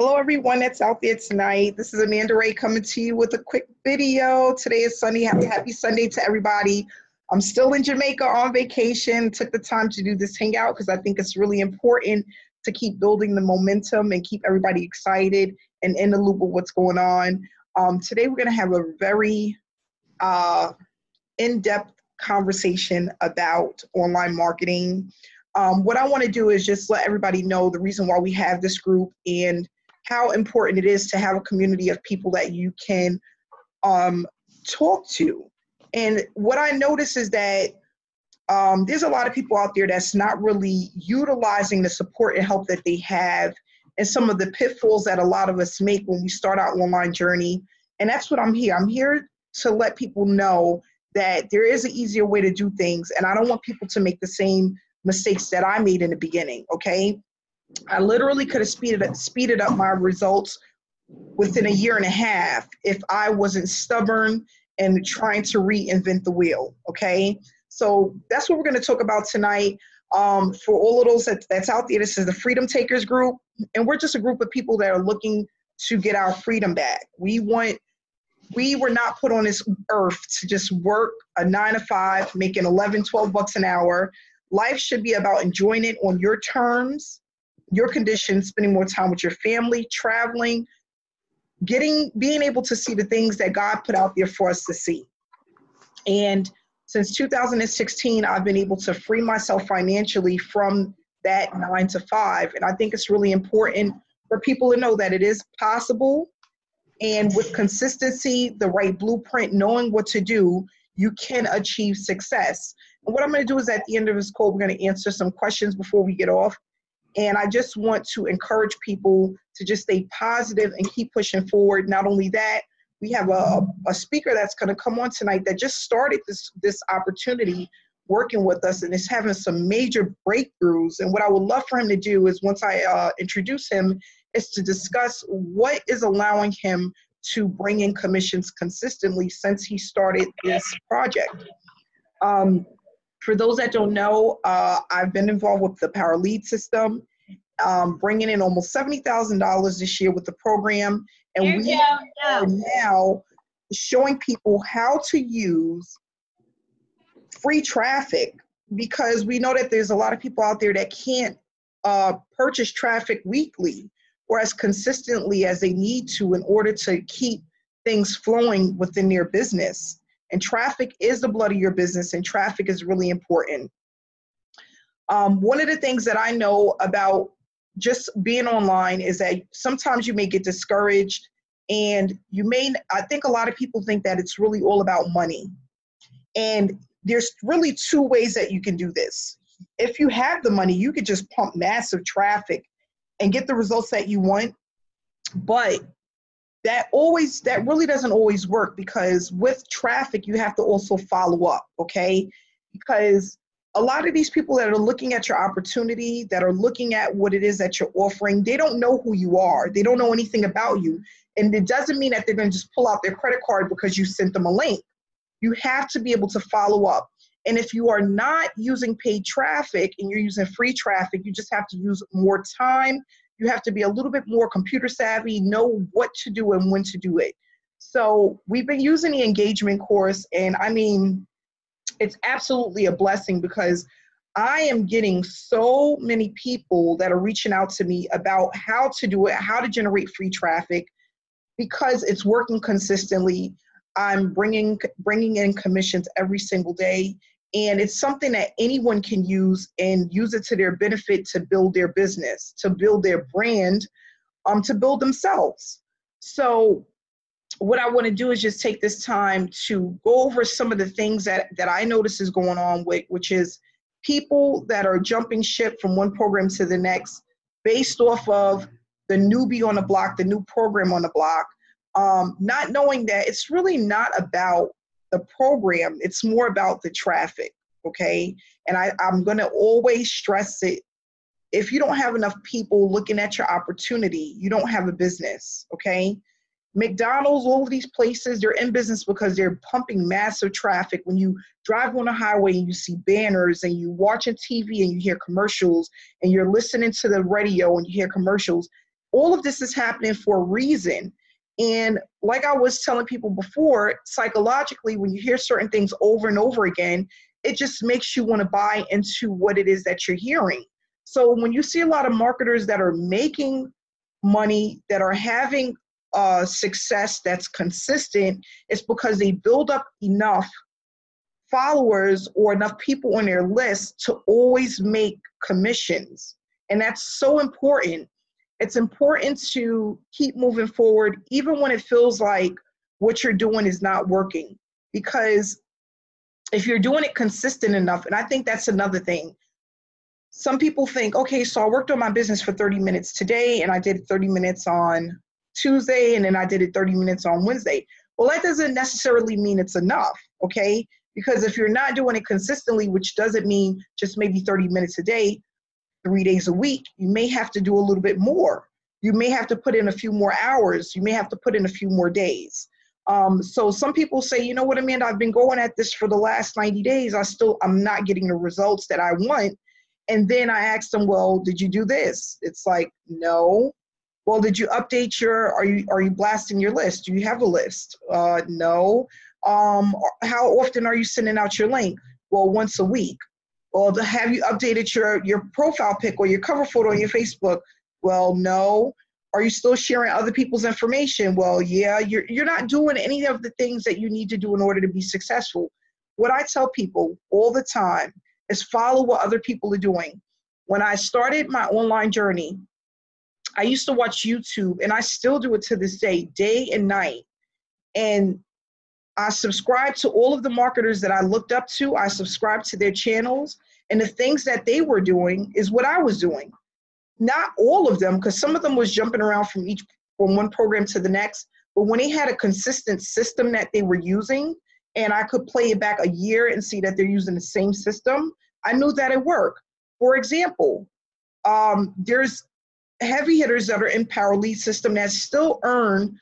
Hello, everyone that's out there tonight. This is Amanda Ray coming to you with a quick video. Today is Sunday. Happy Sunday to everybody. I'm still in Jamaica on vacation. Took the time to do this hangout because I think it's really important to keep building the momentum and keep everybody excited and in the loop of what's going on. Today, we're going to have a very in-depth conversation about online marketing. What I want to do is just let everybody know the reason why we have this group and how important it is to have a community of people that you can talk to. And what I notice is that there's a lot of people out there that's not really utilizing the support and help that they have and some of the pitfalls that a lot of us make when we start our online journey. And that's what I'm here. I'm here to let people know that there is an easier way to do things. And I don't want people to make the same mistakes that I made in the beginning, okay? I literally could have speeded up my results within a year and a half if I wasn't stubborn and trying to reinvent the wheel, okay? So that's what we're gonna talk about tonight. For all of those that's out there, this is the Freedom Takers group, and we're just a group of people that are looking to get our freedom back. We were not put on this earth to just work a 9 to 5, making 11, 12 bucks an hour. Life should be about enjoying it on your terms, your conditions, spending more time with your family, traveling, being able to see the things that God put out there for us to see. And since 2016, I've been able to free myself financially from that 9 to 5. And I think it's really important for people to know that it is possible. And with consistency, the right blueprint, knowing what to do, you can achieve success. And what I'm going to do is at the end of this call, we're going to answer some questions before we get off. And I just want to encourage people to just stay positive and keep pushing forward. Not only that, we have a speaker that's going to come on tonight that just started this opportunity working with us and is having some major breakthroughs. And what I would love for him to do is once I introduce him is to discuss what is allowing him to bring in commissions consistently since he started this project. For those that don't know, I've been involved with the Power Lead system, bringing in almost $70,000 this year with the program. And we are now showing people how to use free traffic because we know that there's a lot of people out there that can't purchase traffic weekly or as consistently as they need to in order to keep things flowing within their business. And traffic is the blood of your business, and traffic is really important. One of the things that I know about just being online is that sometimes you may get discouraged, and I think a lot of people think that it's really all about money. And there's really two ways that you can do this. If you have the money, you could just pump massive traffic and get the results that you want. But that really doesn't always work because with traffic, you have to also follow up, okay? Because a lot of these people that are looking at your opportunity, that are looking at what it is that you're offering, they don't know who you are. They don't know anything about you. And it doesn't mean that they're going to just pull out their credit card because you sent them a link. You have to be able to follow up. And if you are not using paid traffic and you're using free traffic, you just have to use more time. You have to be a little bit more computer savvy, know what to do and when to do it. So we've been using the engagement course, and I mean, it's absolutely a blessing because I am getting so many people that are reaching out to me about how to do it, how to generate free traffic, because it's working consistently. I'm bringing in commissions every single day. And it's something that anyone can use and use it to their benefit to build their business, to build their brand, to build themselves. So what I want to do is just take this time to go over some of the things that I notice is going on with, which is people that are jumping ship from one program to the next based off of the newbie on the block, the new program on the block, not knowing that it's really not about the program, it's more about the traffic, okay? And I'm gonna always stress it. If you don't have enough people looking at your opportunity, you don't have a business, okay? McDonald's, all of these places, they're in business because they're pumping massive traffic. When you drive on a highway and you see banners and you watch a TV and you hear commercials and you're listening to the radio and you hear commercials, All of this is happening for a reason. And like I was telling people before, psychologically, when you hear certain things over and over again, it just makes you want to buy into what it is that you're hearing. So when you see a lot of marketers that are making money, that are having success that's consistent, it's because they build up enough followers or enough people on their list to always make commissions. And that's so important. It's important to keep moving forward, even when it feels like what you're doing is not working. Because if you're doing it consistent enough, and I think that's another thing. Some people think, okay, so I worked on my business for 30 minutes today, and I did 30 minutes on Tuesday, and then I did it 30 minutes on Wednesday. Well, that doesn't necessarily mean it's enough, okay? Because if you're not doing it consistently, which doesn't mean just maybe 30 minutes a day, 3 days a week, you may have to do a little bit more. You may have to put in a few more hours. You may have to put in a few more days. So some people say, you know what, Amanda, I've been going at this for the last 90 days. I'm not getting the results that I want. And then I ask them, well, did you do this? It's like, no. Well, did you update are you blasting your list? Do you have a list? No. How often are you sending out your link? Well, once a week. Well, have you updated your profile pic or your cover photo on your Facebook? Well, no. Are you still sharing other people's information? Well, yeah, you're not doing any of the things that you need to do in order to be successful. What I tell people all the time is follow what other people are doing. When I started my online journey, I used to watch YouTube, and I still do it to this day and night. And I subscribed to all of the marketers that I looked up to. I subscribed to their channels, and the things that they were doing is what I was doing. Not all of them, because some of them was jumping around from one program to the next. But when they had a consistent system that they were using, and I could play it back a year and see that they're using the same system, I knew that it worked. For example, there's heavy hitters that are in Power Lead system that still earn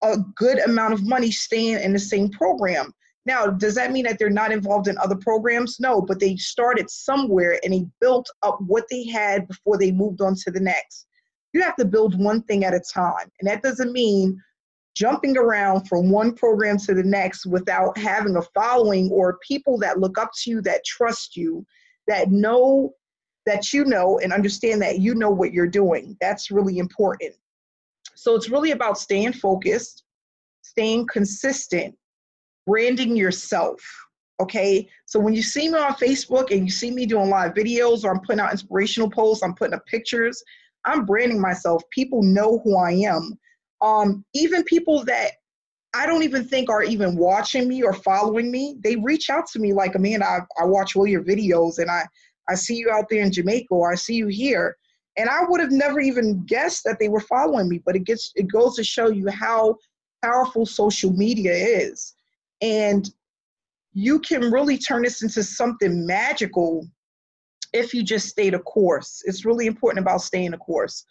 a good amount of money staying in the same program. Now, does that mean that they're not involved in other programs? No, but they started somewhere and they built up what they had before they moved on to the next. You have to build one thing at a time. And that doesn't mean jumping around from one program to the next without having a following or people that look up to you, that trust you, that know that you know and understand that you know what you're doing. That's really important. So it's really about staying focused, staying consistent, branding yourself, okay? So when you see me on Facebook and you see me doing live videos, or I'm putting out inspirational posts, I'm putting up pictures, I'm branding myself. People know who I am. Even people that I don't even think are even watching me or following me, they reach out to me like, Amanda, I watch all your videos, and I see you out there in Jamaica, or I see you here. And I would have never even guessed that they were following me, but it goes to show you how powerful social media is. And you can really turn this into something magical if you just stay the course. It's really important about staying the course.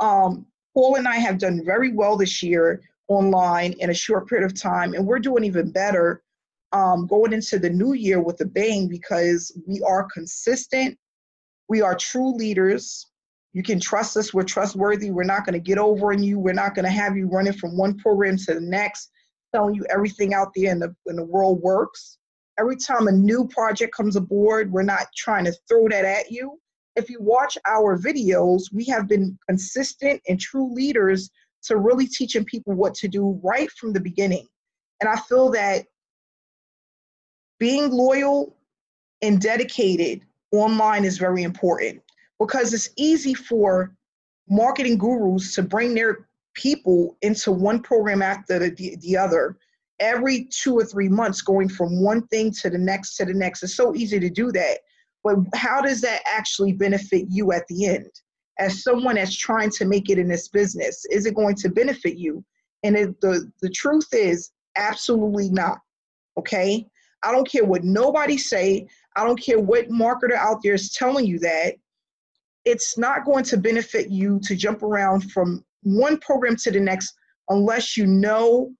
Paul and I have done very well this year online in a short period of time, and we're doing even better going into the new year with a bang, because we are consistent. We are true leaders. You can trust us. We're trustworthy. We're not going to get over on you. We're not going to have you running from one program to the next, telling you everything out there in the world works. Every time a new project comes aboard, we're not trying to throw that at you. If you watch our videos, we have been consistent and true leaders to really teaching people what to do right from the beginning. And I feel that being loyal and dedicated online is very important, because it's easy for marketing gurus to bring their people into one program after the other every 2 or 3 months, going from one thing to the next to the next. It's so easy to do that. But how does that actually benefit you at the end? As someone that's trying to make it in this business, is it going to benefit you? And the truth is, absolutely not, okay? I don't care what nobody say. I don't care what marketer out there is telling you that. It's not going to benefit you to jump around from one program to the next unless you know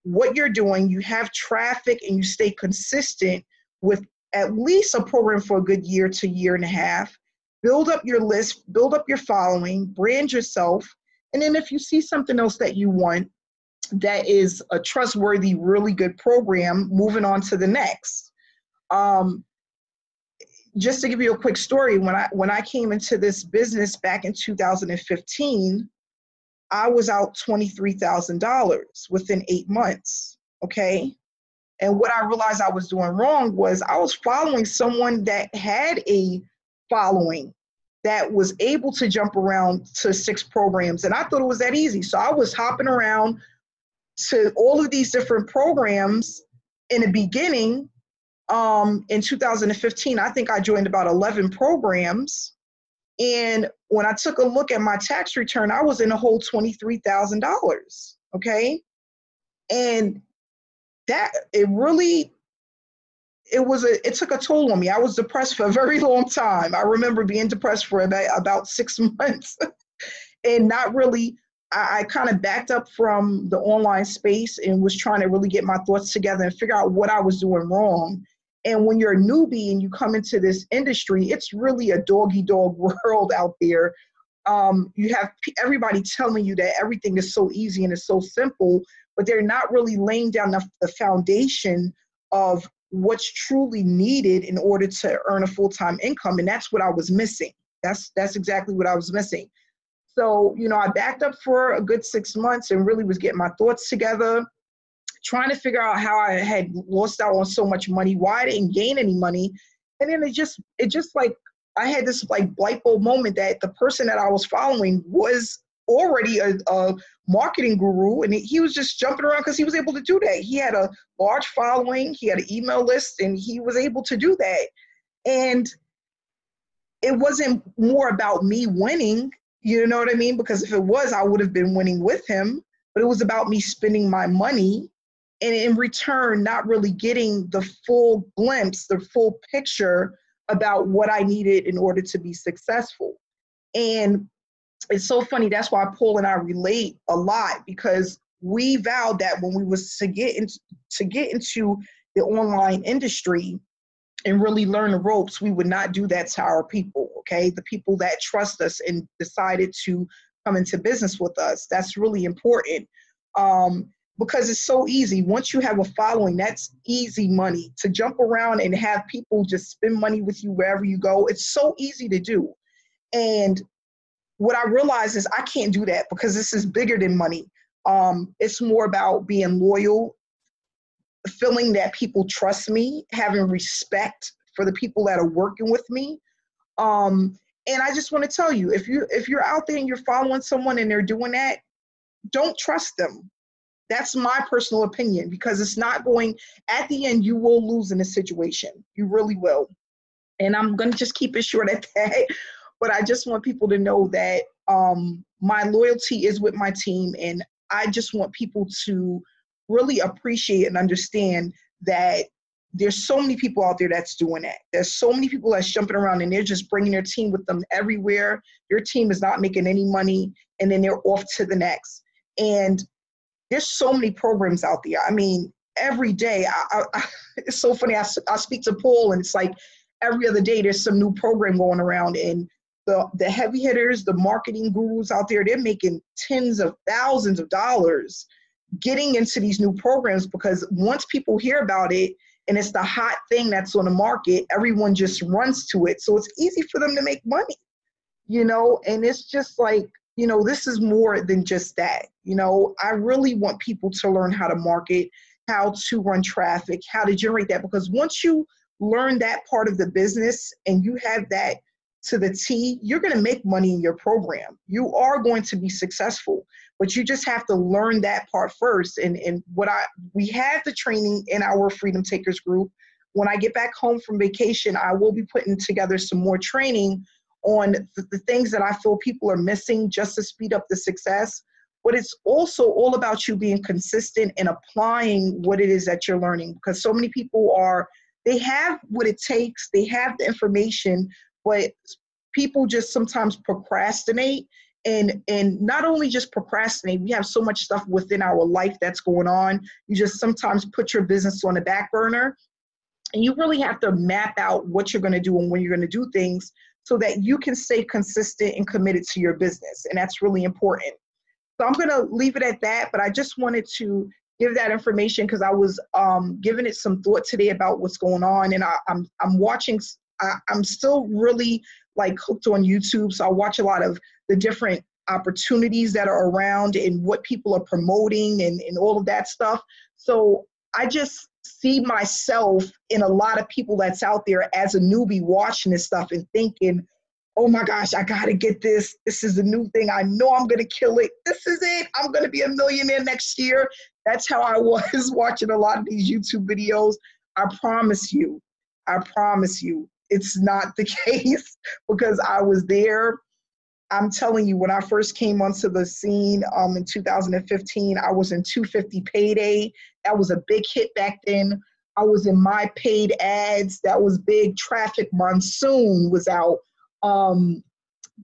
what you're doing, you have traffic, and you stay consistent with at least a program for a good year to year and a half. Build up your list, build up your following, brand yourself, And then if you see something else that you want that is a trustworthy, really good program, moving on to the next. Just to give you a quick story, when I came into this business back in 2015, I was out $23,000 within 8 months, okay? And what I realized I was doing wrong was I was following someone that had a following that was able to jump around to 6 programs. And I thought it was that easy. So I was hopping around to all of these different programs in the beginning. In 2015, I think I joined about 11 programs. And when I took a look at my tax return, I was in a whole $23,000, okay? And that, it took a toll on me. I was depressed for a very long time. I remember being depressed for about 6 months and not really, I kind of backed up from the online space and was trying to really get my thoughts together and figure out what I was doing wrong. And when you're a newbie and you come into this industry, it's really a dog-eat-dog world out there. You have everybody telling you that everything is so easy and it's so simple, but they're not really laying down the foundation of what's truly needed in order to earn a full-time income. And that's what I was missing. That's exactly what I was missing. So, I backed up for a good 6 months and really was getting my thoughts together, trying to figure out how I had lost out on so much money, why I didn't gain any money. And then it just like, I had this like light bulb moment that the person that I was following was already a marketing guru, and he was just jumping around because he was able to do that. He had a large following, he had an email list, and he was able to do that. And it wasn't more about me winning, you know what I mean? Because if it was, I would have been winning with him, but it was about me spending my money and in return, not really getting the full glimpse, the full picture about what I needed in order to be successful. And it's so funny. That's why Paul and I relate a lot, because we vowed that when we was to get into the online industry and really learn the ropes, we would not do that to our people, okay? The people that trust us and decided to come into business with us. That's really important. Because it's so easy. Once you have a following, that's easy money. To jump around and have people just spend money with you wherever you go, it's so easy to do. And what I realized is I can't do that because this is bigger than money. It's more about being loyal, feeling that people trust me, having respect for the people that are working with me. And I just want to tell you, if you're out there and you're following someone and they're doing that, don't trust them. That's my personal opinion, because it's not going, at the end, you will lose in a situation. You really will. And I'm going to just keep it short at that. But I just want people to know that my loyalty is with my team. And I just want people to really appreciate and understand that there's so many people out there that's doing that. There's so many people that's jumping around and they're just bringing their team with them everywhere. Your team is not making any money, and then they're off to the next. And there's so many programs out there. I mean, every day, it's so funny. I speak to Paul, and it's like every other day there's some new program going around, and the heavy hitters, the marketing gurus out there, they're making tens of thousands of dollars getting into these new programs, because once people hear about it and it's the hot thing that's on the market, everyone just runs to it. So it's easy for them to make money, and it's just like, this is more than just that. I really want people to learn how to market, how to run traffic, how to generate that, because once you learn that part of the business and you have that to the T, you're going to make money in your program. You are going to be successful, but you just have to learn that part first. And we have the training in our Freedom Takers group. When I get back home from vacation, I will be putting together some more training on the things that I feel people are missing just to speed up the success. But it's also all about you being consistent and applying what it is that you're learning, because so many people they have what it takes, they have the information, but people just sometimes procrastinate. And not only just procrastinate, we have so much stuff within our life that's going on. You just sometimes put your business on the back burner, and you really have to map out what you're going to do and when you're going to do things, so that you can stay consistent and committed to your business. And that's really important. So I'm going to leave it at that, but I just wanted to give that information because I was giving it some thought today about what's going on. And I'm watching, I'm still really like hooked on YouTube. So I watch a lot of the different opportunities that are around and what people are promoting and all of that stuff. So I just see myself in a lot of people that's out there as a newbie watching this stuff and thinking, oh my gosh, I gotta get this. This is the new thing. I know I'm gonna kill it. This is it. I'm gonna be a millionaire next year. That's how I was watching a lot of these YouTube videos. I promise you, it's not the case because I was there. I'm telling you, when I first came onto the scene in 2015, I was in 250 Payday. That was a big hit back then. I was in my paid ads. That was big. Traffic Monsoon was out.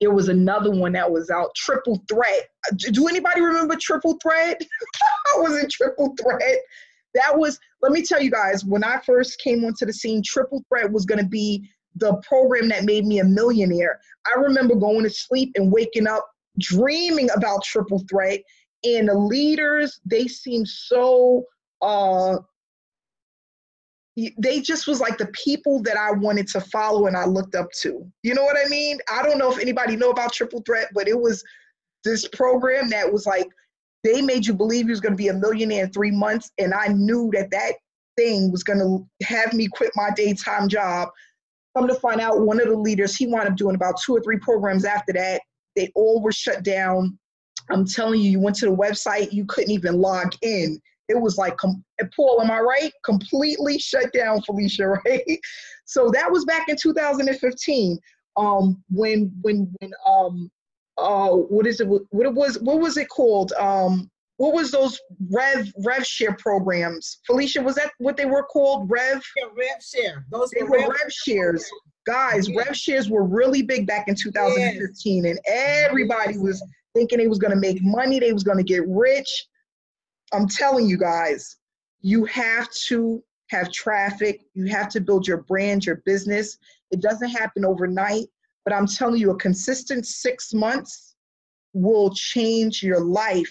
There was another one that was out, Triple Threat. Do anybody remember Triple Threat? I was in Triple Threat. That was, let me tell you guys, when I first came onto the scene, Triple Threat was going to be the program that made me a millionaire. I remember going to sleep and waking up dreaming about Triple Threat, and the leaders, they seemed so, they just was like the people that I wanted to follow and I looked up to. You know what I mean? I don't know if anybody know about Triple Threat, but it was this program that was like, they made you believe you was going to be a millionaire in 3 months, and I knew that that thing was going to have me quit my daytime job. Come to find out, one of the leaders, he wound up doing about 2 or 3 programs after that. They all were shut down. I'm telling you, you went to the website, you couldn't even log in. It was like, Paul, am I right? Completely shut down, Felicia, right? So that was back in 2015. When what was it called? What was those Rev Share programs? Felicia, was that what they were called? Rev? Yeah, Rev Share. Those they were Rev Shares. Guys, Rev Shares were really big back in 2015, and everybody was thinking they was going to make money, they was going to get rich. I'm telling you guys, you have to have traffic. You have to build your brand, your business. It doesn't happen overnight, but I'm telling you, a consistent 6 months will change your life.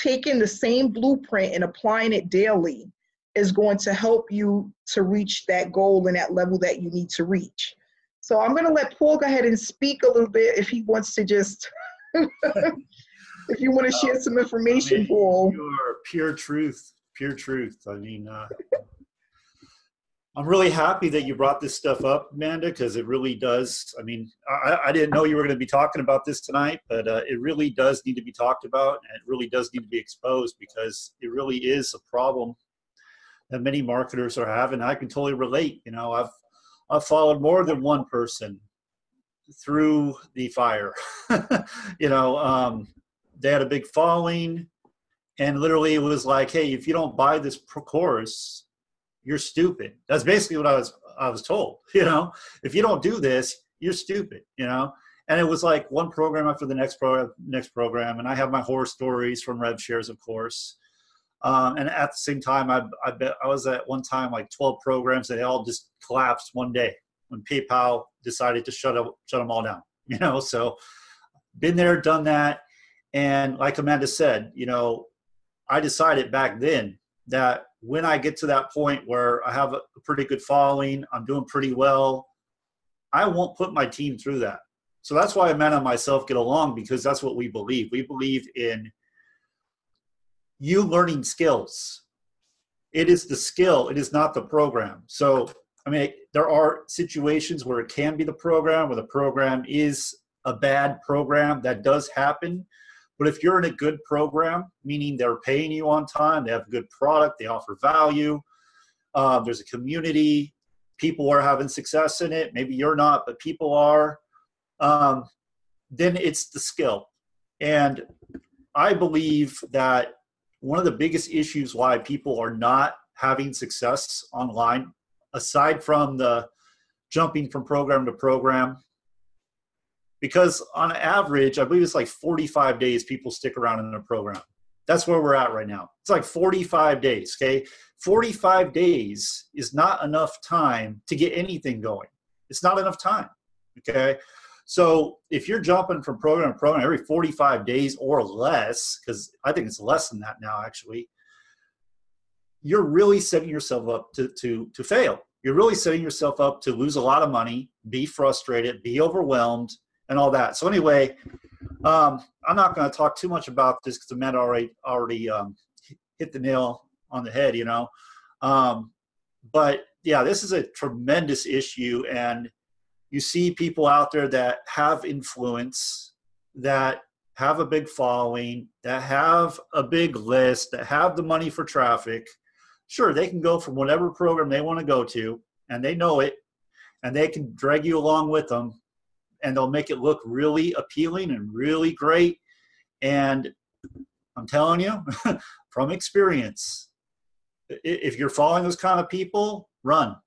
Taking the same blueprint and applying it daily is going to help you to reach that goal and that level that you need to reach. So I'm going to let Paul go ahead and speak a little bit if he wants to just, if you want to share some information, Paul. You're pure truth, pure truth. I mean, I'm really happy that you brought this stuff up, Amanda, because it really does. I mean, I didn't know you were going to be talking about this tonight, but it really does need to be talked about, and it really does need to be exposed because it really is a problem that many marketers are having. I can totally relate. You know, I've followed more than one person through the fire. You know, they had a big following, and literally it was like, hey, if you don't buy this course, you're stupid. That's basically what I was told. You know, if you don't do this, you're stupid. You know, and it was like one program after the next program, and I have my horror stories from Rev Shares, of course. And at the same time, I bet I was at one time like 12 programs that they all just collapsed one day when PayPal decided to shut them all down. You know, so been there, done that, and like Amanda said, you know, I decided back then that when I get to that point where I have a pretty good following, I'm doing pretty well, I won't put my team through that. So that's why Amanda and myself get along, because that's what we believe. We believe in you learning skills. It is the skill. It is not the program. So, I mean, there are situations where it can be the program, where the program is a bad program. That does happen. But if you're in a good program, meaning they're paying you on time, they have a good product, they offer value, there's a community, people are having success in it, maybe you're not, but people are, then it's the skill. And I believe that one of the biggest issues why people are not having success online, aside from the jumping from program to program, because on average, I believe it's like 45 days people stick around in a program. That's where we're at right now. It's like 45 days, okay? 45 days is not enough time to get anything going. It's not enough time, okay? So if you're jumping from program to program every 45 days or less, because I think it's less than that now, actually, you're really setting yourself up to fail. You're really setting yourself up to lose a lot of money, be frustrated, be overwhelmed, and all that. So anyway, I'm not going to talk too much about this because Amanda already hit the nail on the head, but yeah, this is a tremendous issue, and you see people out there that have influence, that have a big following, that have a big list, that have the money for traffic. Sure, they can go from whatever program they want to go to, and they know it, and they can drag you along with them, and they'll make it look really appealing and really great. And I'm telling you, from experience, if you're following those kind of people, run.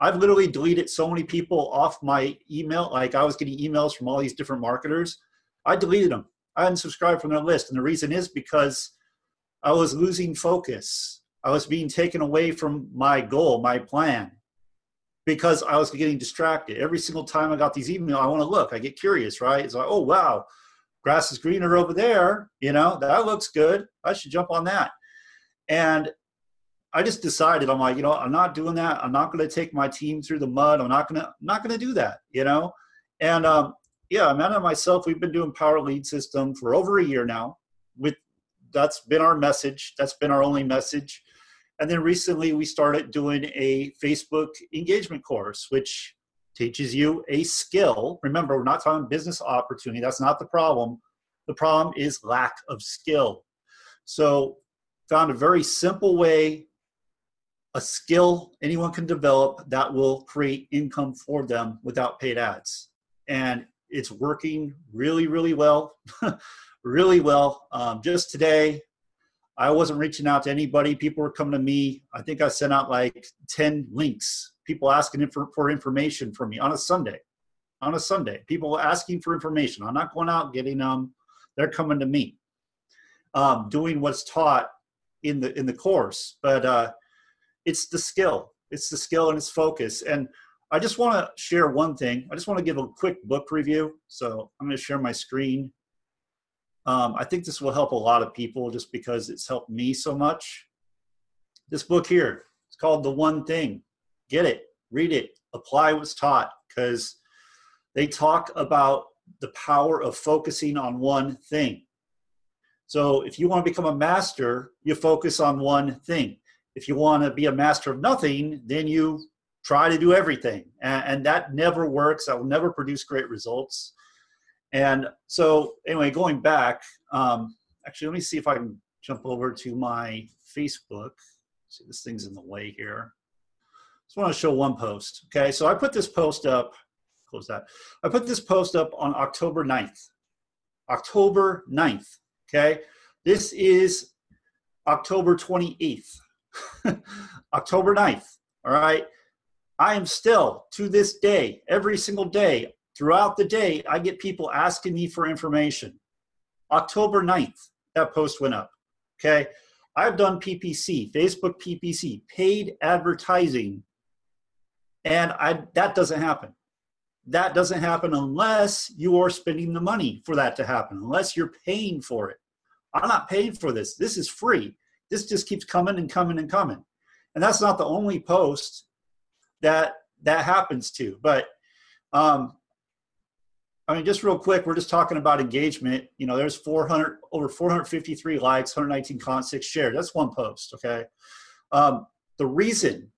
I've literally deleted so many people off my email. Like, I was getting emails from all these different marketers. I deleted them. I unsubscribed from their list. And the reason is because I was losing focus. I was being taken away from my goal, my plan, because I was getting distracted. Every single time I got these emails, I want to look. I get curious, right? It's like, oh, wow, grass is greener over there. That looks good. I should jump on that. And I just decided, I'm like, I'm not doing that. I'm not going to take my team through the mud. I'm not going to do that, And yeah, Amanda and myself, we've been doing Power Lead System for over a year now. That's been our message. That's been our only message. And then recently we started doing a Facebook engagement course, which teaches you a skill. Remember, we're not talking business opportunity. That's not the problem. The problem is lack of skill. So found a very simple way, a skill anyone can develop that will create income for them without paid ads. And it's working really, really well, really well. Just today, I wasn't reaching out to anybody. People were coming to me. I think I sent out like 10 links, people asking for information from me on a Sunday. People asking for information. I'm not going out getting them. They're coming to me, doing what's taught in the course. But it's the skill. It's the skill and it's focus. And I just want to share one thing. I just want to give a quick book review. So I'm going to share my screen. I think this will help a lot of people just because it's helped me so much. This book here, it's called The One Thing. Get it, read it, apply what's taught, because they talk about the power of focusing on one thing. So if you want to become a master, you focus on one thing. If you want to be a master of nothing, then you try to do everything. And that never works. That will never produce great results. And so anyway, going back, actually, let me see if I can jump over to my Facebook. See, this thing's in the way here. Just want to show one post. Okay, so I put this post up, close that. I put this post up on October 9th. October 9th, okay? This is October 28th. October 9th, all right? I am still, to this day, every single day, throughout the day, I get people asking me for information. October 9th, that post went up, okay? I've done PPC, Facebook PPC, paid advertising, and that doesn't happen. That doesn't happen unless you are spending the money for that to happen, unless you're paying for it. I'm not paying for this. This is free. This just keeps coming and coming and coming. And that's not the only post that happens to. But, just real quick, we're just talking about engagement. There's over 453 likes, 119 comments, 6 shares. That's one post, okay? The reason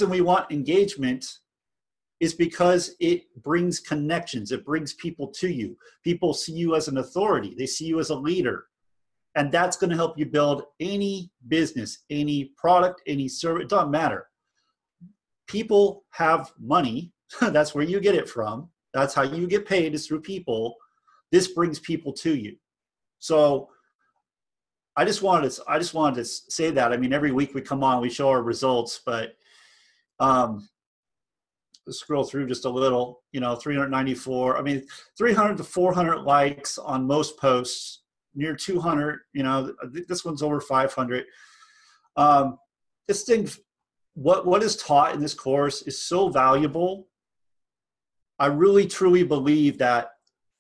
we want engagement is because it brings connections. It brings people to you. People see you as an authority. They see you as a leader. And that's going to help you build any business, any product, any service. It doesn't matter. People have money. That's where you get it from. That's how you get paid, is through people. This brings people to you. So I just wanted to say that. Every week we come on, we show our results, but let's scroll through just a little. 394. 300 to 400 likes on most posts. Near 200, this one's over 500. This thing, what is taught in this course is so valuable. I really truly believe that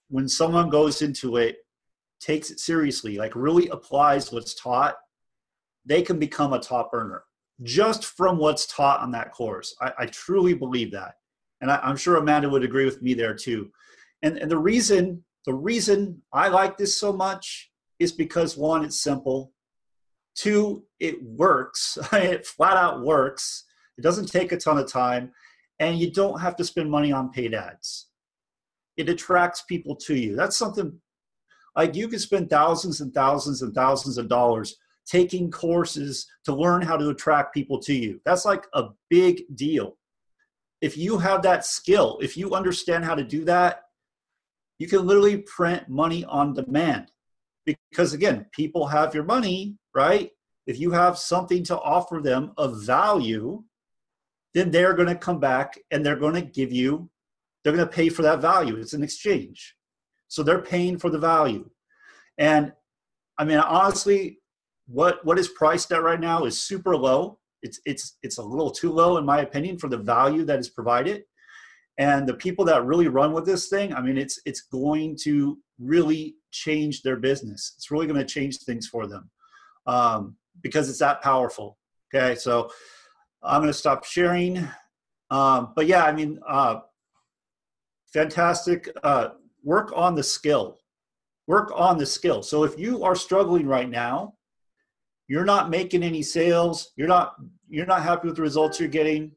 when someone goes into it, takes it seriously, like really applies what's taught, they can become a top earner just from what's taught on that course. I truly believe that. And I'm sure Amanda would agree with me there too. And the reason I like this so much is because, one, it's simple. Two, it works. It flat out works. It doesn't take a ton of time, and you don't have to spend money on paid ads. It attracts people to you. That's something like you could spend thousands and thousands and thousands of dollars taking courses to learn how to attract people to you. That's like a big deal. If you have that skill, if you understand how to do that, you can literally print money on demand. Because again, people have your money, right? If you have something to offer them of value, then they're going to come back and they're going to give you, they're going to pay for that value. It's an exchange. So they're paying for the value. And I mean, honestly, what is priced at right now is super low. It's a little too low, in my opinion, for the value that is provided. And the people that really run with this thing, I mean, it's going to really change their business. It's really going to change things for them because it's that powerful. Okay, so I'm going to stop sharing. But yeah, I mean, fantastic. Work on the skill. Work on the skill. So if you are struggling right now, you're not making any sales, you're not happy with the results you're getting,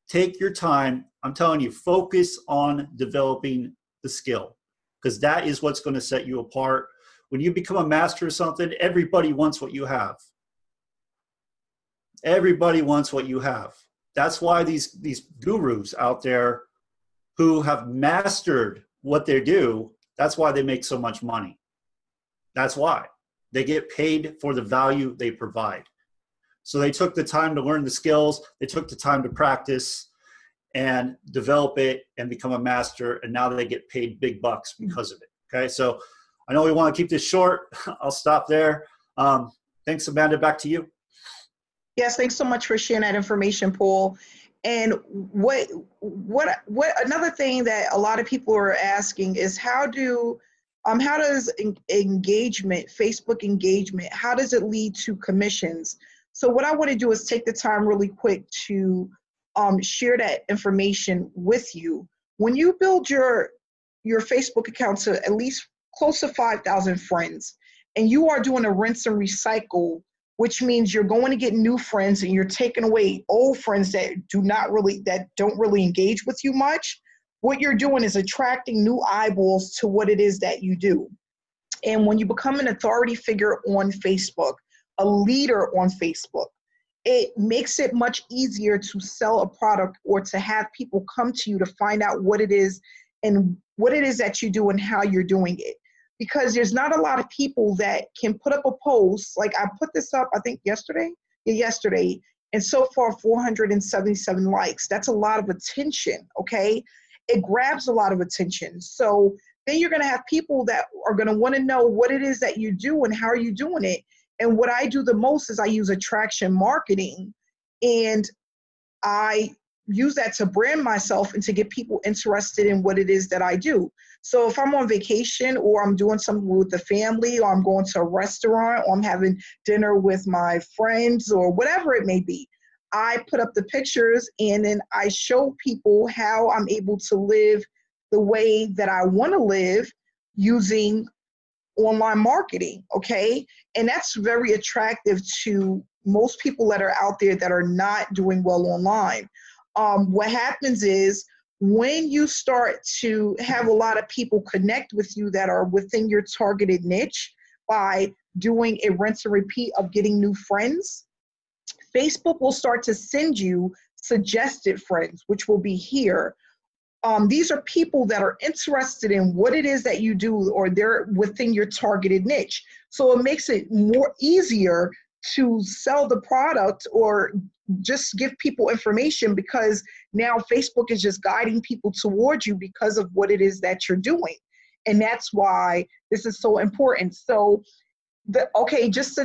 take your time. I'm telling you, focus on developing the skill, because that is what's going to set you apart. When you become a master of something, everybody wants what you have. Everybody wants what you have. That's why these gurus out there who have mastered what they do, that's why they make so much money. That's why. They get paid for the value they provide. So they took the time to learn the skills, they took the time to practice and develop it and become a master, and now they get paid big bucks because of it. Okay, so I know we want to keep this short. I'll stop there. Thanks, Amanda. Back to you. Yes, thanks so much for sharing that information, Paul. And what another thing that a lot of people are asking is how does engagement, Facebook engagement, how does it lead to commissions? So what I want to do is take the time really quick to share that information with you. When you build your Facebook account to at least close to 5,000 friends, and you are doing a rinse and recycle, which means you're going to get new friends and you're taking away old friends that don't really engage with you much, what you're doing is attracting new eyeballs to what it is that you do. And when you become an authority figure on Facebook, a leader on Facebook, it makes it much easier to sell a product or to have people come to you to find out what it is and what it is that you do and how you're doing it. Because there's not a lot of people that can put up a post. Like I put this up, I think yesterday, and so far 477 likes. That's a lot of attention, okay? It grabs a lot of attention. So then you're gonna have people that are gonna wanna know what it is that you do and how are you doing it. And what I do the most is I use attraction marketing, and I use that to brand myself and to get people interested in what it is that I do. So if I'm on vacation or I'm doing something with the family or I'm going to a restaurant or I'm having dinner with my friends or whatever it may be, I put up the pictures and then I show people how I'm able to live the way that I want to live using online marketing, okay? And that's very attractive to most people that are out there that are not doing well online. What happens is when you start to have a lot of people connect with you that are within your targeted niche by doing a rinse and repeat of getting new friends, Facebook will start to send you suggested friends, which will be here. These are people that are interested in what it is that you do, or they're within your targeted niche. So it makes it more easier to sell the product or just give people information, because now Facebook is just guiding people towards you because of what it is that you're doing. And that's why this is so important. So just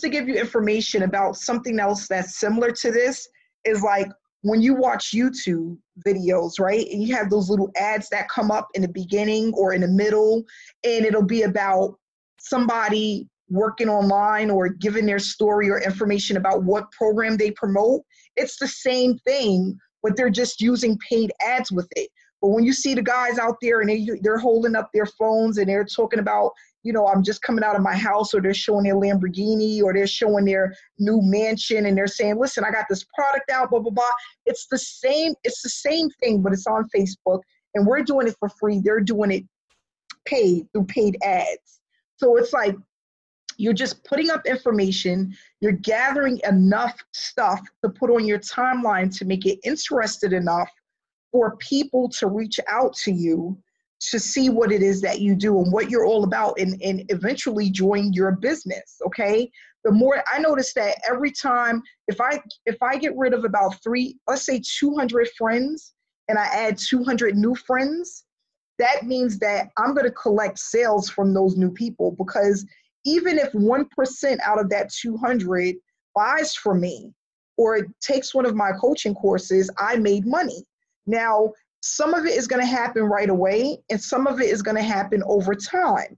to give you information about something else that's similar to this is like when you watch YouTube videos, right, and you have those little ads that come up in the beginning or in the middle, and it'll be about somebody working online or giving their story or information about what program they promote. It's the same thing, but they're just using paid ads with it. But when you see the guys out there and they're holding up their phones and they're talking about, you know, I'm just coming out of my house, or they're showing their Lamborghini, or they're showing their new mansion, and they're saying, listen, I got this product out, blah, blah, blah. It's the same thing, but it's on Facebook, and we're doing it for free. They're doing it paid through paid ads. So it's like, you're just putting up information, you're gathering enough stuff to put on your timeline to make it interested enough for people to reach out to you to see what it is that you do and what you're all about, and eventually join your business, okay? The more, I notice that every time, if I get rid of about 200 friends, and I add 200 new friends, that means that I'm gonna collect sales from those new people, because even if 1% out of that 200 buys from me or takes one of my coaching courses, I made money. Now, some of it is going to happen right away, and some of it is going to happen over time.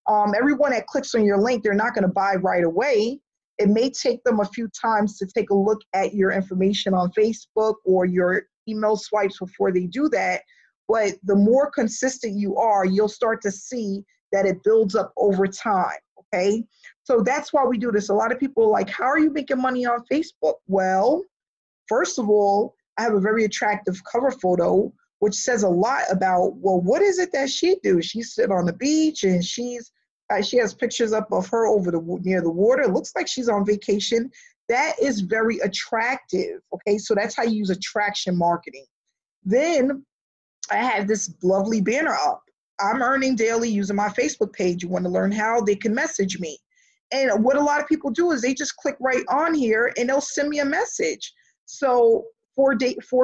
Everyone that clicks on your link, they're not going to buy right away. It may take them a few times to take a look at your information on Facebook or your email swipes before they do that. But the more consistent you are, you'll start to see that it builds up over time. Okay, so that's why we do this. A lot of people are like, how are you making money on Facebook? Well, first of all, I have a very attractive cover photo, which says a lot about, well, what is it that she do? She's sitting on the beach, and she has pictures up of her near the water. It looks like she's on vacation. That is very attractive. Okay, so that's how you use attraction marketing. Then I have this lovely banner up. I'm earning daily using my Facebook page. You want to learn how? They can message me. And what a lot of people do is they just click right on here and they'll send me a message. So 4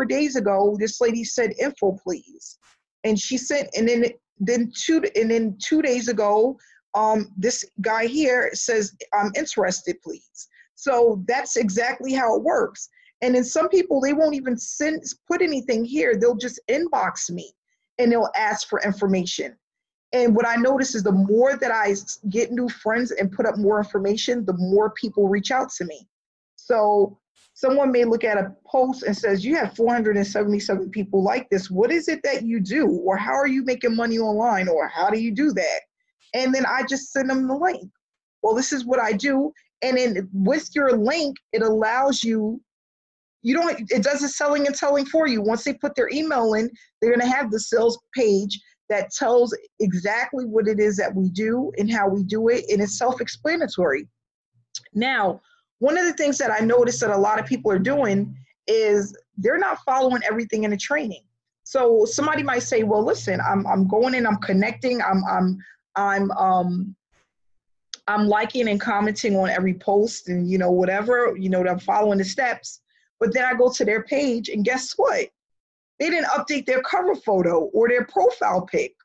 days ago, this lady said, info, please. And she sent, and then 2 days ago, this guy here says, I'm interested, please. So that's exactly how it works. And then some people, they won't even put anything here. They'll just inbox me and they'll ask for information. And what I notice is the more that I get new friends and put up more information, the more people reach out to me. So someone may look at a post and says, you have 477 people like this. What is it that you do? Or how are you making money online? Or how do you do that? And then I just send them the link. Well, this is what I do. And then with your link, it allows you, it does the selling and telling for you. Once they put their email in, they're going to have the sales page that tells exactly what it is that we do and how we do it, and it's self-explanatory. Now, one of the things that I noticed that a lot of people are doing is they're not following everything in the training. So somebody might say, well, listen, I'm going in, I'm connecting, I'm liking and commenting on every post, and whatever, I'm following the steps. But then I go to their page, and guess what? They didn't update their cover photo or their profile pic.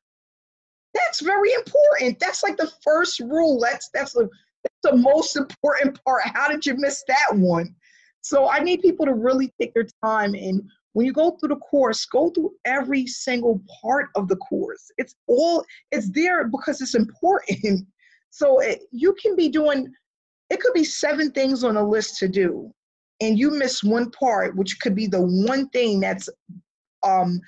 That's very important. That's like the first rule. That's the most important part. How did you miss that one? So I need people to really take their time. And when you go through the course, go through every single part of the course. It's there because it's important. So you can be doing, it could be 7 things on a list to do, and you miss one part, which could be the one thing that's not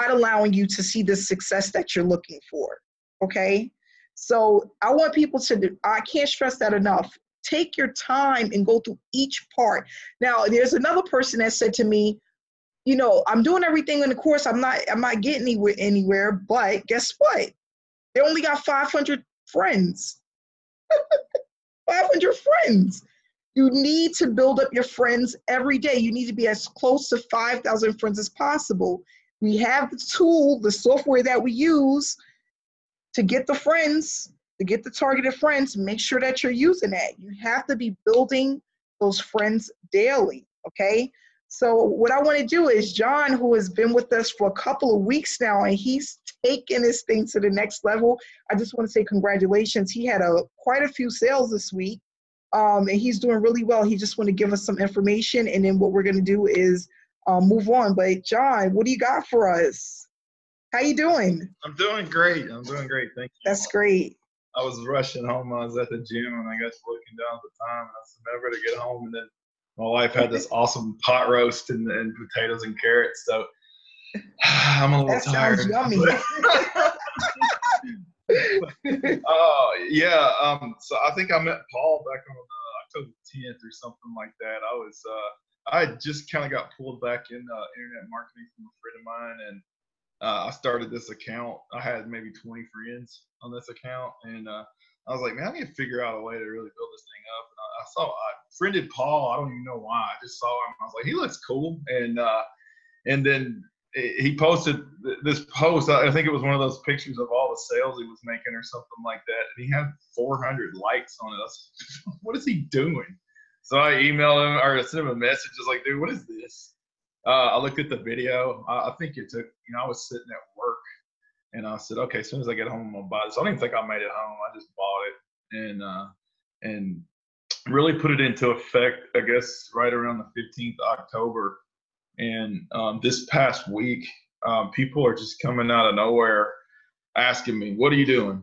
allowing you to see the success that you're looking for. Okay. So I want people to, I can't stress that enough. Take your time and go through each part. Now, there's another person that said to me, I'm doing everything in the course. I'm not getting anywhere, but guess what? They only got 500 friends. 500 friends. You need to build up your friends every day. You need to be as close to 5,000 friends as possible. We have the tool, the software that we use to get the friends, to get the targeted friends. Make sure that you're using that. You have to be building those friends daily, okay? So what I want to do is John, who has been with us for a couple of weeks now, and he's taken this thing to the next level. I just want to say congratulations. He had quite a few sales this week. and he's doing really well. He just want to give us some information, and then what we're going to do is move on. But John, what do you got for us? How you doing? I'm doing great. I'm doing great. Thank you. That's great. I was rushing home. I was at the gym, and I got to looking down at the time. And I said, never to get home. And then my wife had this awesome pot roast and potatoes and carrots. So I'm a little tired. That sounds yummy. Yeah. So I think I met Paul back on October 10th or something like that. I just kind of got pulled back in internet marketing from a friend of mine, and I started this account. I had maybe 20 friends on this account, and I was like, man, I need to figure out a way to really build this thing up. And I friended Paul. I don't even know why. I just saw him. I was like, he looks cool. And then he posted this post. I think it was one of those pictures of all the sales he was making or something like that. And he had 400 likes on it. I was like, what is he doing? So I emailed him or sent him a message. I was like, dude, what is this? I looked at the video. I think it took, I was sitting at work, and I said, okay, as soon as I get home, I'm going to buy this. I don't even think I made it home. I just bought it and really put it into effect, I guess, right around the 15th of October. And this past week, people are just coming out of nowhere asking me, what are you doing?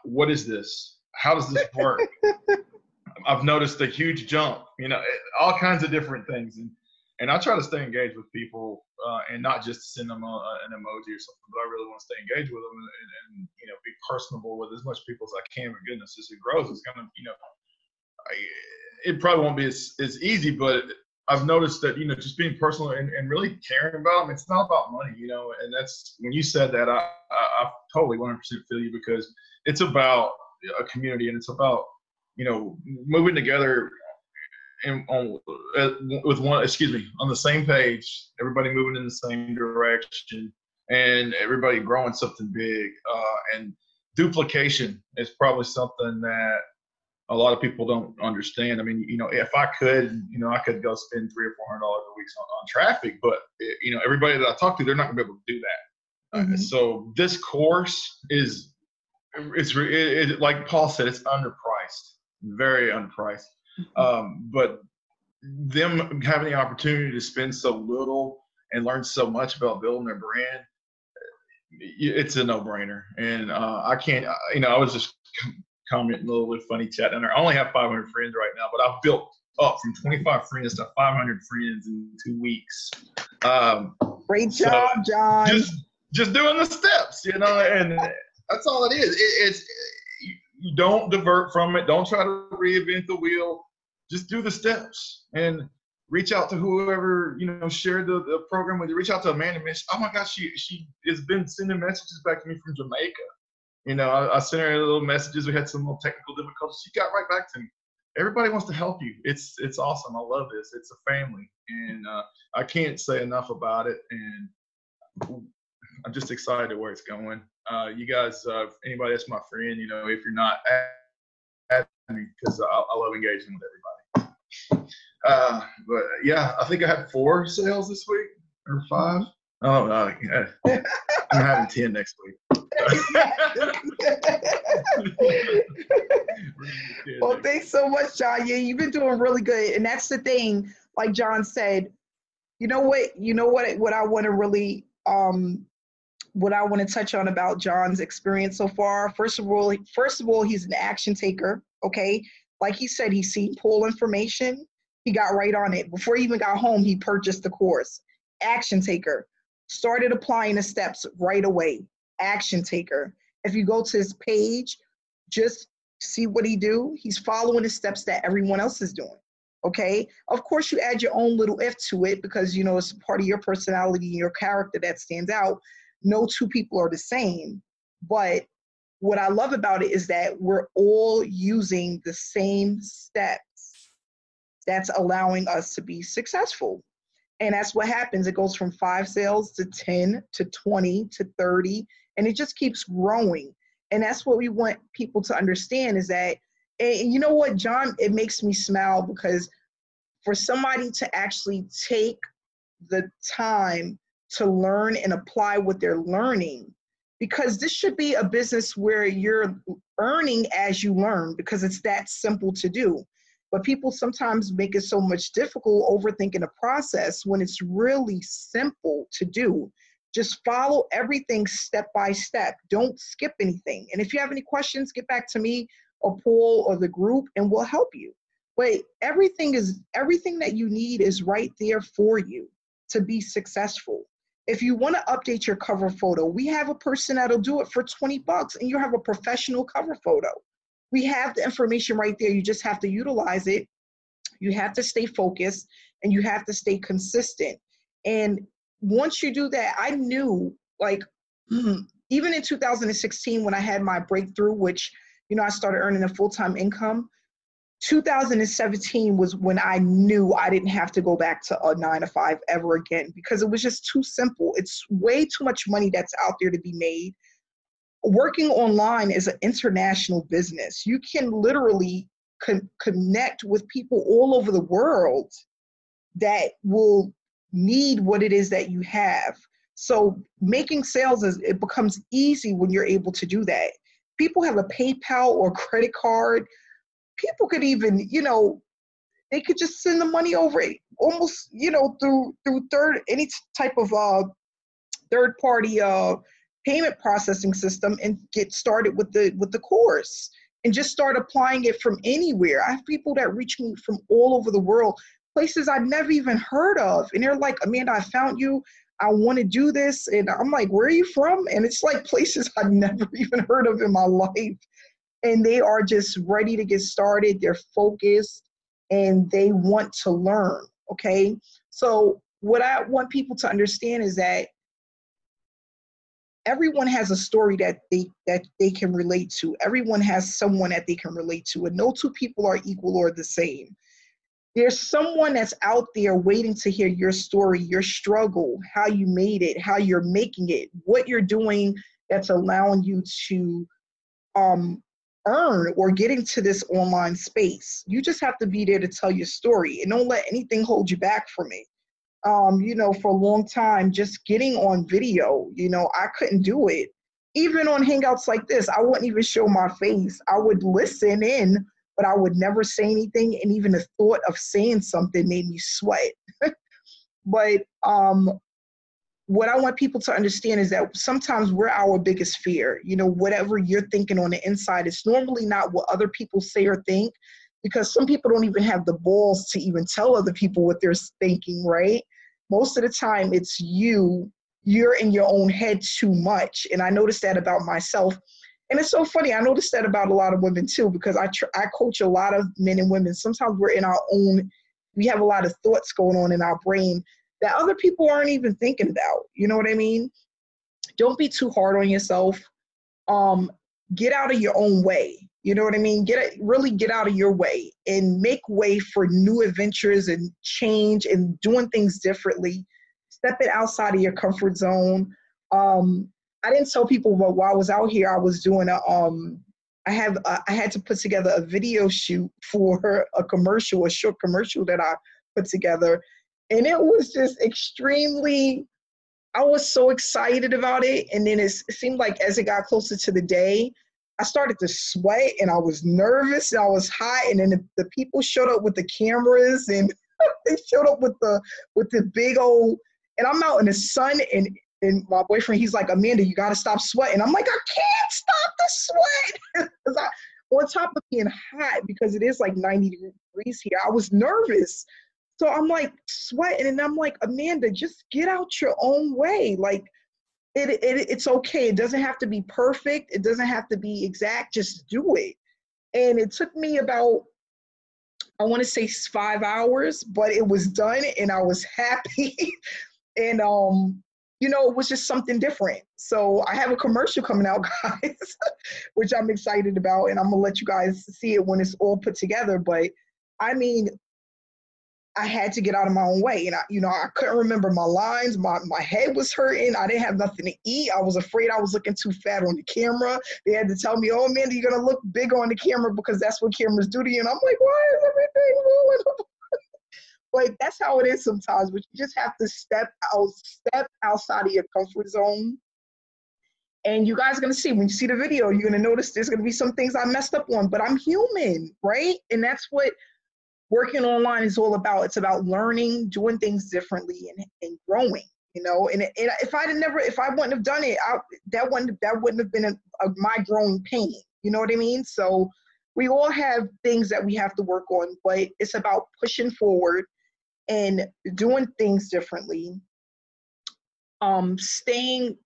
What is this? How does this work? I've noticed a huge jump, all kinds of different things. And I try to stay engaged with people and not just send them an emoji or something, but I really want to stay engaged with them and be personable with as much people as I can. But goodness, as it grows, it's going to, it probably won't be as easy, but I've noticed that, just being personal and really caring about them, it's not about money, and that's, when you said that, I totally 100% feel you, because it's about a community, and it's about, moving together and on the same page, everybody moving in the same direction, and everybody growing something big. And duplication is probably something that a lot of people don't understand. I mean, if I could, I could go spend $300 or $400 a week on traffic, but everybody that I talk to, they're not gonna be able to do that. Mm-hmm. So this course is, like Paul said, it's underpriced, very underpriced. But them having the opportunity to spend so little and learn so much about building their brand, it's a no-brainer. And I can't, I was just commenting a little bit funny chat down there. I only have 500 friends right now, but I've built up from 25 friends to 500 friends in 2 weeks. Great job, so John. Just doing the steps, and that's all it is. You don't divert from it. Don't try to reinvent the wheel. Just do the steps and reach out to whoever, shared the program with you. Reach out to Amanda. Oh my gosh, she has been sending messages back to me from Jamaica. I sent her little messages. We had some little technical difficulties. She got right back to me. Everybody wants to help you. It's awesome. I love this. It's a family, and I can't say enough about it. And I'm just excited where it's going. You guys, if anybody that's my friend, if you're not, add me, because I love engaging with everybody. But yeah, I think I had 4 sales this week, or 5. Oh, yeah. I'm having 10 next week. Well, thanks so much, John. Yeah, you've been doing really good. And that's the thing, like John said, what I want to really, what I want to touch on about John's experience so far. First of all, he's an action taker. Okay. Like he said, he's seen pool information. He got right on it. Before he even got home, he purchased the course. Action taker. Started applying the steps right away. Action taker. If you go to his page, just see what he do. He's following the steps that everyone else is doing. Okay. Of course, you add your own little if to it, because it's part of your personality and your character that stands out. No 2 people are the same. But what I love about it is that we're all using the same steps that's allowing us to be successful. And that's what happens. It goes from 5 sales to 10 to 20 to 30, and it just keeps growing. And that's what we want people to understand, is that, and you know what, John, it makes me smile, because for somebody to actually take the time to learn and apply what they're learning, because this should be a business where you're earning as you learn, because it's that simple to do. But people sometimes make it so much difficult overthinking the process when it's really simple to do. Just follow everything step by step. Don't skip anything. And if you have any questions, get back to me or Paul or the group and we'll help you. But everything that you need is right there for you to be successful. If you want to update your cover photo, we have a person that'll do it for $20 and you have a professional cover photo. We have the information right there. You just have to utilize it. You have to stay focused and you have to stay consistent. And once you do that, I knew, like, even in 2016 when I had my breakthrough, which, you know, I started earning a full-time income, 2017 was when I knew I didn't have to go back to a 9-to-5 ever again, because it was just too simple. It's way too much money that's out there to be made. Working online is an international business. You can literally connect with people all over the world that will need what it is that you have. So making sales, it becomes easy when you're able to do that. People have a PayPal or credit card. People could even, you know, they could just send the money over almost, you know, through any type of third party payment processing system and get started with the course and just start applying it from anywhere. I have people that reach me from all over the world, places I've never even heard of. And they're like, Amanda, I found you. I want to do this. And I'm like, where are you from? And it's like places I've never even heard of in my life. And they are just ready to get started. They're focused and they want to learn. Okay. So what I want people to understand is that everyone has a story that they can relate to. Everyone has someone that they can relate to, and no two people are equal or the same. There's someone that's out there waiting to hear your story, your struggle, how you made it, how you're making it, what you're doing that's allowing you to earn or get into this online space. You just have to be there to tell your story, and don't let anything hold you back from it. You know, for a long time, just getting on video, you know, I couldn't do it. Even on Hangouts like this, I wouldn't even show my face. I would listen in, but I would never say anything. And even the thought of saying something made me sweat. But what I want people to understand is that sometimes we're our biggest fear. You know, whatever you're thinking on the inside, it's normally not what other people say or think, because some people don't even have the balls to even tell other people what they're thinking, right? Most of the time it's you're in your own head too much. And I noticed that about myself. And it's so funny. I noticed that about a lot of women too, because I coach a lot of men and women. Sometimes we're in our own, we have a lot of thoughts going on in our brain that other people aren't even thinking about. You know what I mean? Don't be too hard on yourself. Get out of your own way. You know what I mean? Really get out of your way and make way for new adventures and change and doing things differently. Step it outside of your comfort zone. I didn't tell people, but while I was out here, I was doing I had to put together a video shoot for a short commercial that I put together. And it was just I was so excited about it. And then it seemed like as it got closer to the day, I started to sweat and I was nervous and I was hot. And then the people showed up with the cameras and they showed up with the big old, and I'm out in the sun and my boyfriend, he's like, Amanda, you got to stop sweating. I'm like, I can't stop the sweat. On top of being hot, because it is like 90 degrees here, I was nervous. So I'm like sweating and I'm like, Amanda, just get out your own way. Like, it's okay. It doesn't have to be perfect. It doesn't have to be exact. Just do it. And it took me about, I want to say 5 hours, but it was done and I was happy. And, you know, it was just something different. So I have a commercial coming out, guys, which I'm excited about. And I'm going to let you guys see it when it's all put together. But I mean, I had to get out of my own way. And I couldn't remember my lines. My head was hurting. I didn't have nothing to eat. I was afraid I was looking too fat on the camera. They had to tell me, oh, Amanda, you're going to look big on the camera because that's what cameras do to you. And I'm like, why is everything rolling? But that's how it is sometimes. But you just have to step outside of your comfort zone. And you guys are going to see, when you see the video, you're going to notice there's going to be some things I messed up on. But I'm human, right? And that's what working online is all about. It's about learning, doing things differently, and growing. You know, and if I wouldn't have done it, that wouldn't have been my growing pain. You know what I mean? So we all have things that we have to work on, but it's about pushing forward and doing things differently. Staying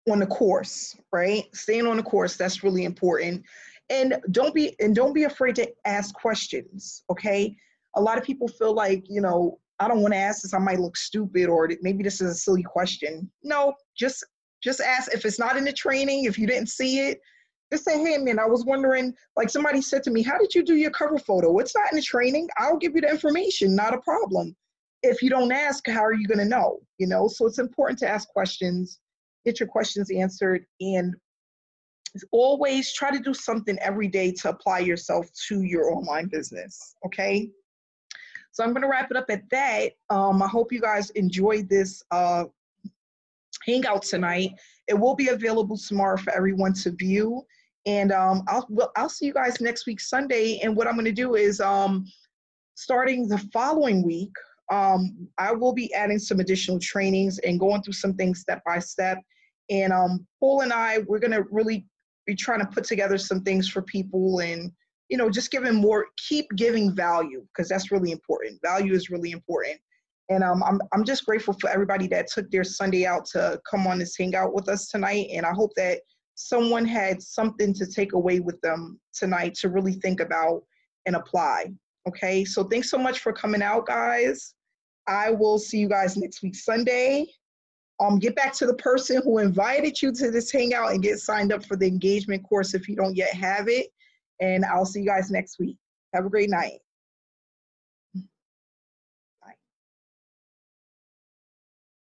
on the course, right? Staying on the course, that's really important. And don't be afraid to ask questions, okay? A lot of people feel like, you know, I don't want to ask this, I might look stupid, or maybe this is a silly question. No, just ask. If it's not in the training, if you didn't see it, just say, hey man, I was wondering, like somebody said to me, how did you do your cover photo? It's not in the training. I'll give you the information, not a problem. If you don't ask, how are you going to know? You know, so it's important to ask questions, get your questions answered, and always try to do something every day to apply yourself to your online business, okay? So I'm going to wrap it up at that. I hope you guys enjoyed this hangout tonight. It will be available tomorrow for everyone to view. And I'll see you guys next week, Sunday. And what I'm going to do is starting the following week, I will be adding some additional trainings and going through some things step by step. And Paul and I, we're going to really be trying to put together some things for people, and you know, just keep giving value, because that's really important. Value is really important. And I'm just grateful for everybody that took their Sunday out to come on this hangout with us tonight. And I hope that someone had something to take away with them tonight to really think about and apply. Okay, so thanks so much for coming out, guys. I will see you guys next week, Sunday. Get back to the person who invited you to this hangout and get signed up for the engagement course if you don't yet have it. And I'll see you guys next week. Have a great night.